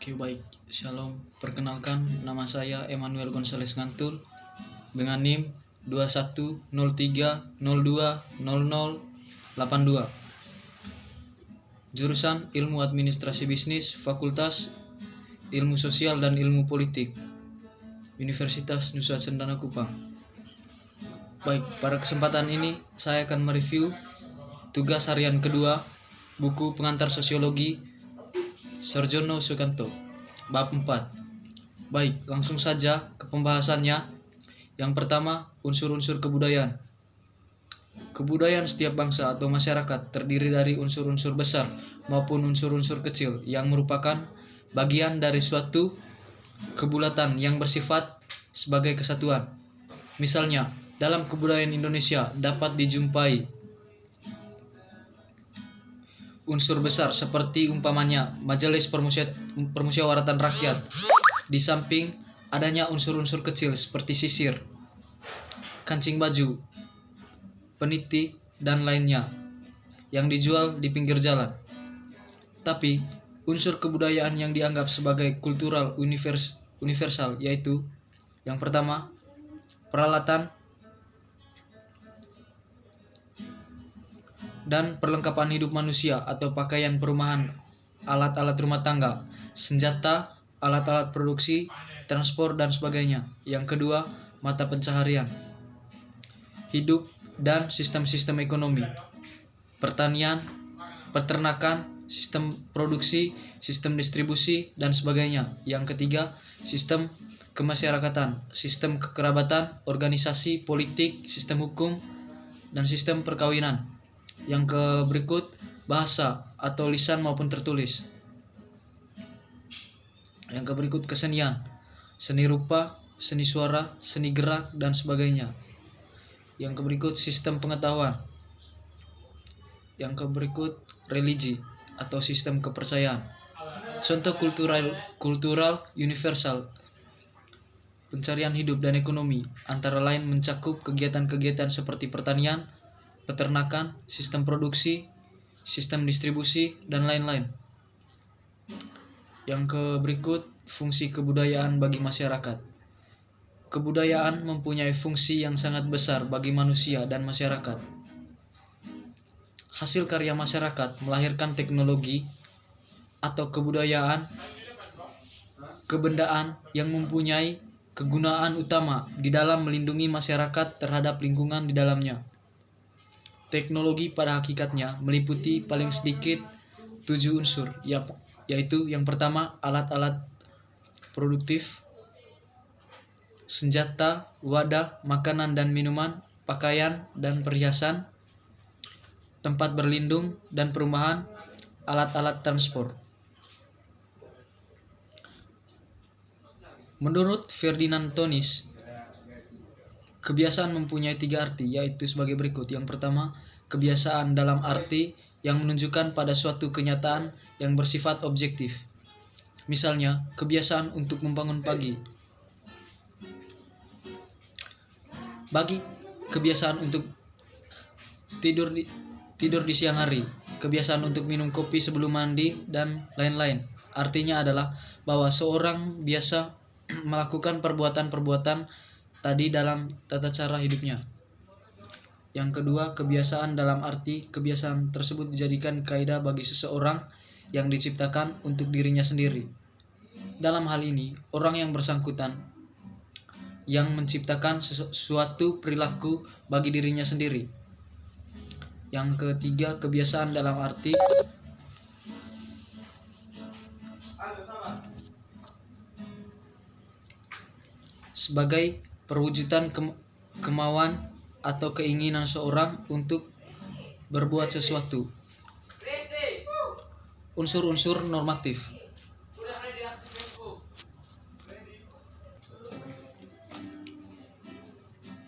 Oke, baik. Shalom. Perkenalkan, nama saya Emmanuel Gonzales Ngantul dengan NIM 2103020082. Jurusan Ilmu Administrasi Bisnis, Fakultas Ilmu Sosial dan Ilmu Politik, Universitas Nusa Cendana Kupang. Baik, pada kesempatan ini saya akan mereview tugas harian kedua buku pengantar sosiologi Sarjono Sukanto, bab 4. Baik, langsung saja ke pembahasannya. Yang pertama, unsur-unsur kebudayaan. Kebudayaan setiap bangsa atau masyarakat terdiri dari unsur-unsur besar maupun unsur-unsur kecil yang merupakan bagian dari suatu kebulatan yang bersifat sebagai kesatuan. Misalnya, dalam kebudayaan Indonesia dapat dijumpai unsur besar seperti umpamanya Majelis Permusyawaratan Rakyat, di samping adanya unsur-unsur kecil seperti sisir, kancing baju, peniti, dan lainnya yang dijual di pinggir jalan. Tapi unsur kebudayaan yang dianggap sebagai kultural universal yaitu yang pertama, peralatan dan perlengkapan hidup manusia atau pakaian perumahan, alat-alat rumah tangga, senjata, alat-alat produksi, transport, dan sebagainya. Yang kedua, mata pencaharian hidup dan sistem-sistem ekonomi, pertanian, peternakan, sistem produksi, sistem distribusi, dan sebagainya. Yang ketiga, sistem kemasyarakatan, sistem kekerabatan, organisasi, politik, sistem hukum, dan sistem perkawinan. Yang berikut, bahasa atau lisan maupun tertulis. Yang berikut, kesenian, seni rupa, seni suara, seni gerak, dan sebagainya. Yang berikut, sistem pengetahuan. Yang berikut, religi atau sistem kepercayaan. Contoh kultural universal, pencarian hidup dan ekonomi, antara lain mencakup kegiatan-kegiatan seperti pertanian, peternakan, sistem produksi, sistem distribusi, dan lain-lain. Yang berikut, fungsi kebudayaan bagi masyarakat. Kebudayaan mempunyai fungsi yang sangat besar bagi manusia dan masyarakat. Hasil karya masyarakat melahirkan teknologi atau kebudayaan, kebendaan yang mempunyai kegunaan utama di dalam melindungi masyarakat terhadap lingkungan di dalamnya. Teknologi pada hakikatnya meliputi paling sedikit 7 unsur, yaitu yang pertama, alat-alat produktif, senjata, wadah, makanan dan minuman, pakaian dan perhiasan, tempat berlindung dan perumahan, alat-alat transport. Menurut Ferdinand Tönnies, kebiasaan mempunyai 3 arti, yaitu sebagai berikut. Yang pertama, kebiasaan dalam arti yang menunjukkan pada suatu kenyataan yang bersifat objektif. Misalnya, kebiasaan untuk membangun pagi. Bagi kebiasaan untuk tidur di siang hari, kebiasaan untuk minum kopi sebelum mandi, dan lain-lain. Artinya adalah bahwa seorang biasa melakukan perbuatan-perbuatan tadi dalam tata cara hidupnya. Yang kedua, kebiasaan dalam arti kebiasaan tersebut dijadikan kaidah bagi seseorang yang diciptakan untuk dirinya sendiri. Dalam hal ini, orang yang bersangkutan yang menciptakan suatu perilaku bagi dirinya sendiri. Yang ketiga, kebiasaan dalam arti sebagai perwujudan kemauan atau keinginan seorang untuk berbuat sesuatu. Unsur-unsur normatif.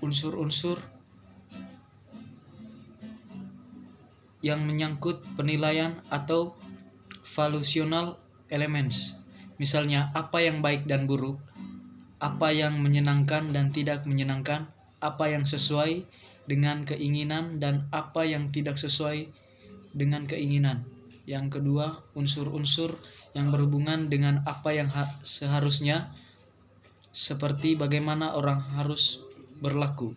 Unsur-unsur yang menyangkut penilaian atau valuational elements. Misalnya, apa yang baik dan buruk, apa yang menyenangkan dan tidak menyenangkan, apa yang sesuai dengan keinginan dan apa yang tidak sesuai dengan keinginan. Yang kedua, unsur-unsur yang berhubungan dengan apa yang seharusnya, seperti bagaimana orang harus berlaku.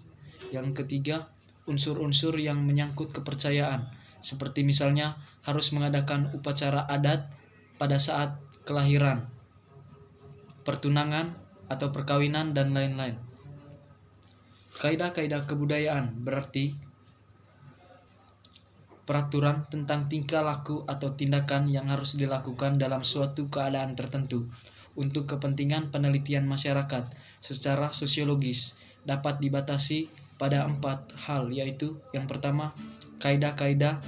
Yang ketiga, unsur-unsur yang menyangkut kepercayaan, seperti misalnya harus mengadakan upacara adat pada saat kelahiran, pertunangan, atau perkawinan, dan lain-lain. Kaidah-kaidah kebudayaan berarti peraturan tentang tingkah laku atau tindakan yang harus dilakukan dalam suatu keadaan tertentu untuk kepentingan penelitian masyarakat secara sosiologis, dapat dibatasi pada 4 hal, yaitu yang pertama, kaidah-kaidah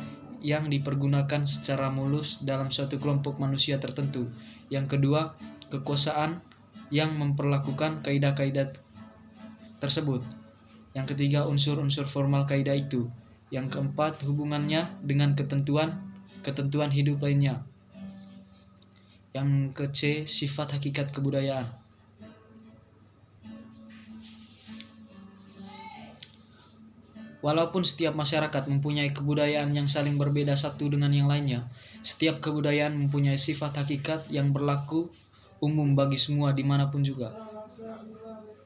yang dipergunakan secara mulus dalam suatu kelompok manusia tertentu. Yang kedua, kekuasaan yang memperlakukan kaidah-kaidah tersebut. Yang ketiga, unsur-unsur formal kaidah itu. Yang keempat, hubungannya dengan ketentuan hidup lainnya. Yang ke-C, sifat hakikat kebudayaan. Walaupun setiap masyarakat mempunyai kebudayaan yang saling berbeda satu dengan yang lainnya, setiap kebudayaan mempunyai sifat hakikat yang berlaku umum bagi semua dimanapun juga.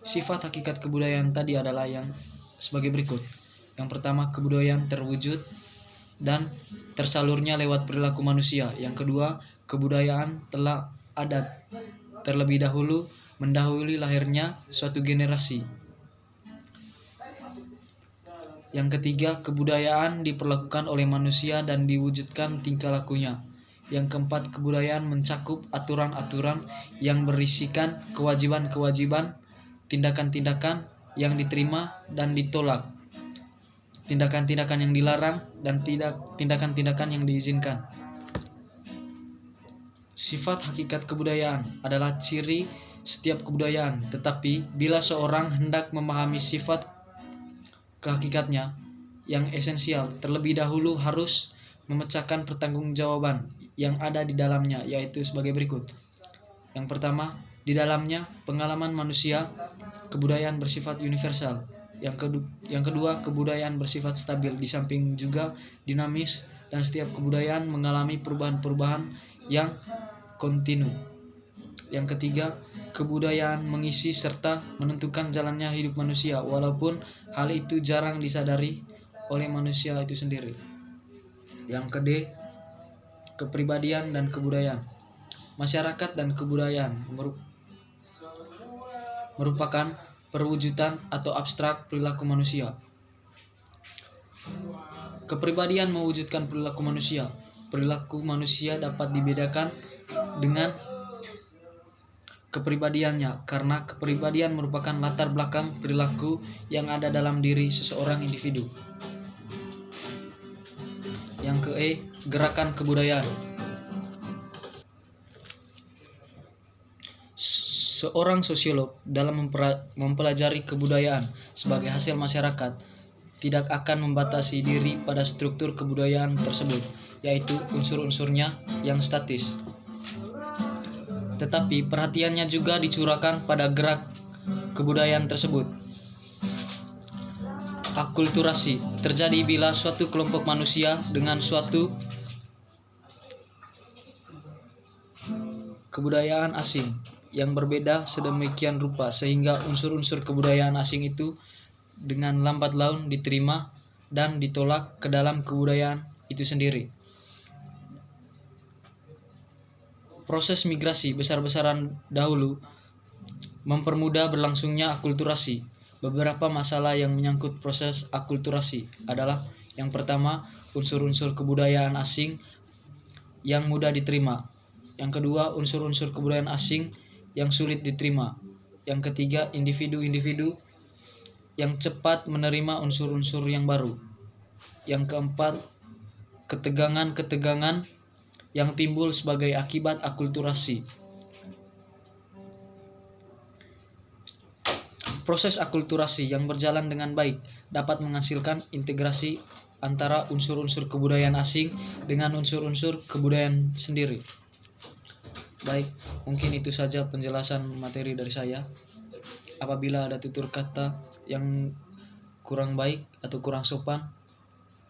Sifat hakikat kebudayaan tadi adalah yang sebagai berikut. Yang pertama, kebudayaan terwujud dan tersalurnya lewat perilaku manusia. Yang kedua, kebudayaan telah ada terlebih dahulu mendahului lahirnya suatu generasi. Yang ketiga, kebudayaan diperlakukan oleh manusia dan diwujudkan tingkah lakunya. Yang keempat, kebudayaan mencakup aturan-aturan yang berisikan kewajiban-kewajiban, tindakan-tindakan yang diterima dan ditolak, tindakan-tindakan yang dilarang, dan tindakan-tindakan yang diizinkan. Sifat hakikat kebudayaan adalah ciri setiap kebudayaan, tetapi bila seorang hendak memahami sifat kehakikatnya yang esensial, terlebih dahulu harus memecahkan pertanggungjawaban yang ada di dalamnya, yaitu sebagai berikut. Yang pertama, di dalamnya pengalaman manusia, kebudayaan bersifat universal. Yang kedua, kebudayaan bersifat stabil, di samping juga dinamis, dan setiap kebudayaan mengalami perubahan-perubahan yang kontinu. Yang ketiga, kebudayaan mengisi serta menentukan jalannya hidup manusia, walaupun hal itu jarang disadari oleh manusia itu sendiri. Yang ke-D, kepribadian dan kebudayaan. Masyarakat dan kebudayaan merupakan perwujudan atau abstrak perilaku manusia. Kepribadian mewujudkan perilaku manusia. Perilaku manusia dapat dibedakan dengan kepribadiannya, karena kepribadian merupakan latar belakang perilaku yang ada dalam diri seseorang individu. Yang ke-E, gerakan kebudayaan. Seorang sosiolog dalam mempelajari kebudayaan sebagai hasil masyarakat tidak akan membatasi diri pada struktur kebudayaan tersebut, yaitu unsur-unsurnya yang statis. Tetapi perhatiannya juga dicurahkan pada gerak kebudayaan tersebut. Akulturasi terjadi bila suatu kelompok manusia dengan suatu kebudayaan asing yang berbeda sedemikian rupa sehingga unsur-unsur kebudayaan asing itu dengan lambat laun diterima dan ditolak ke dalam kebudayaan itu sendiri. Proses migrasi besar-besaran dahulu mempermudah berlangsungnya akulturasi. Beberapa masalah yang menyangkut proses akulturasi adalah: yang pertama, unsur-unsur kebudayaan asing yang mudah diterima. Yang kedua, unsur-unsur kebudayaan asing yang sulit diterima. Yang ketiga, individu-individu yang cepat menerima unsur-unsur yang baru. Yang keempat, ketegangan-ketegangan yang timbul sebagai akibat akulturasi. Proses akulturasi yang berjalan dengan baik dapat menghasilkan integrasi antara unsur-unsur kebudayaan asing dengan unsur-unsur kebudayaan sendiri. Baik, mungkin itu saja penjelasan materi dari saya. Apabila ada tutur kata yang kurang baik atau kurang sopan,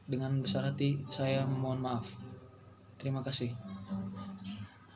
dengan besar hati saya mohon maaf. Terima kasih.